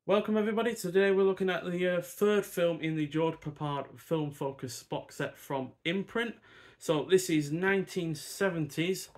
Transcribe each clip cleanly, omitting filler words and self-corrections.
Welcome everybody. Today we're looking at the third film in the George Peppard film focus box set from Imprint. So this is 1970s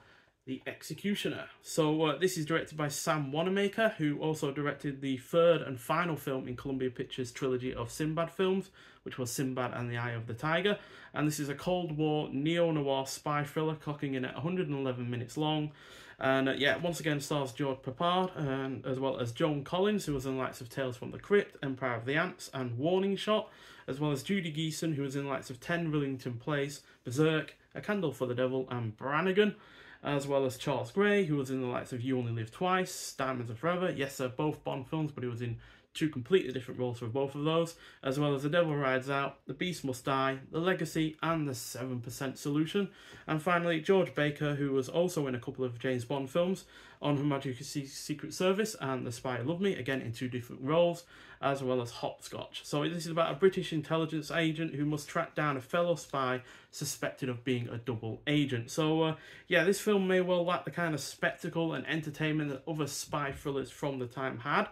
The Executioner. So this is directed by Sam Wanamaker, who also directed the third and final film in Columbia Pictures' trilogy of Sinbad films, which was Sinbad and the Eye of the Tiger. And this is a Cold War neo-noir spy thriller clocking in at 111 minutes long. And yeah, once again stars George Peppard, as well as Joan Collins, who was in the likes of Tales from the Crypt, Empire of the Ants, and Warning Shot, as well as Judy Geeson, who was in the likes of 10 Rillington Place, Berserk, A Candle for the Devil, and Brannigan, as well as Charles Gray, who was in the likes of You Only Live Twice, Diamonds Are Forever. Yes, they're both Bond films, but he was in two completely different roles for both of those, as well as The Devil Rides Out, The Beast Must Die, The Legacy, and The 7% Solution. And finally, George Baker, who was also in a couple of James Bond films, On Her Majesty's Secret Service and The Spy Who Loved Me, again in two different roles, as well as Hopscotch. So this is about a British intelligence agent who must track down a fellow spy suspected of being a double agent. So yeah, this film may well lack the kind of spectacle and entertainment that other spy thrillers from the time had,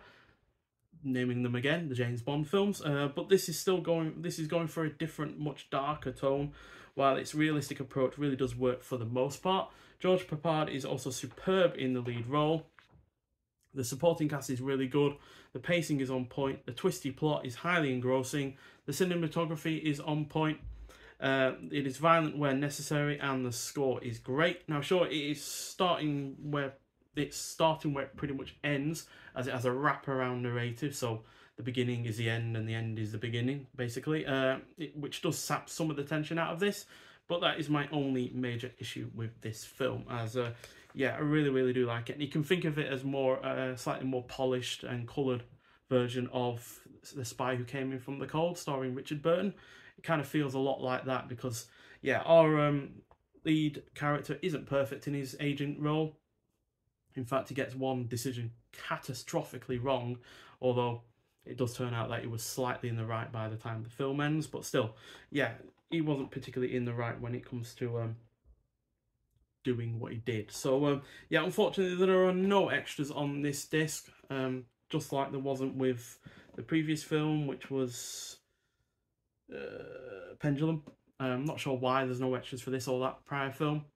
naming them again, the James Bond films, but this is going for a different, much darker tone, while its realistic approach really does work for the most part. George Peppard is also superb in the lead role. The supporting cast is really good, the pacing is on point, the twisty plot is highly engrossing, the cinematography is on point, it is violent where necessary, and the score is great. Now sure, it is starting where it pretty much ends, as it has a wraparound narrative, so the beginning is the end and the end is the beginning, basically, which does sap some of the tension out of this, but that is my only major issue with this film, as yeah, I really do like it. And you can think of it as more slightly more polished and coloured version of The Spy Who Came In From the Cold, starring Richard Burton. It kind of feels a lot like that, because yeah, our lead character isn't perfect in his agent role. In fact, he gets one decision catastrophically wrong, although it does turn out that he was slightly in the right by the time the film ends. But still, yeah, he wasn't particularly in the right when it comes to doing what he did. So, yeah, unfortunately, there are no extras on this disc, just like there wasn't with the previous film, which was Pendulum. I'm not sure why there's no extras for this or that prior film,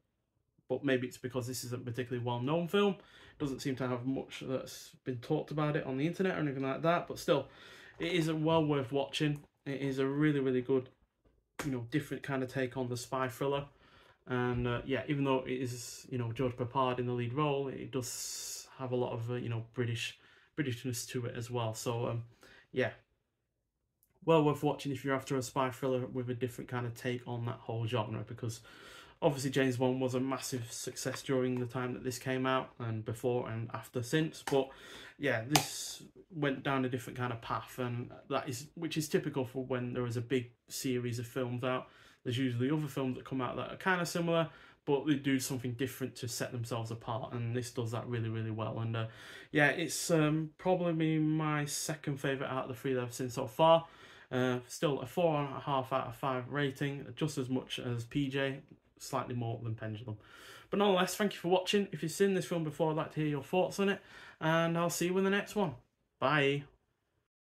but maybe it's because this isn't a particularly well-known film. It doesn't seem to have much that's been talked about it on the internet or anything like that, but still, it is well worth watching. It is a really good, you know, different kind of take on the spy thriller. And yeah, even though it is, you know, George Peppard in the lead role, it does have a lot of, you know, Britishness to it as well. So, yeah, well worth watching if you're after a spy thriller with a different kind of take on that whole genre, because obviously James Bond was a massive success during the time that this came out, and before and after since, but yeah, this went down a different kind of path, and which is typical for when there is a big series of films out. There's usually other films that come out that are kind of similar, but they do something different to set themselves apart, and this does that really well. And yeah, it's probably my second favourite out of the three that I've seen so far. Still a 4.5 out of 5 rating, just as much as PJ, slightly more than Pendulum. But nonetheless, thank you for watching. If you've seen this film before, I'd like to hear your thoughts on it, and I'll see you in the next one. Bye.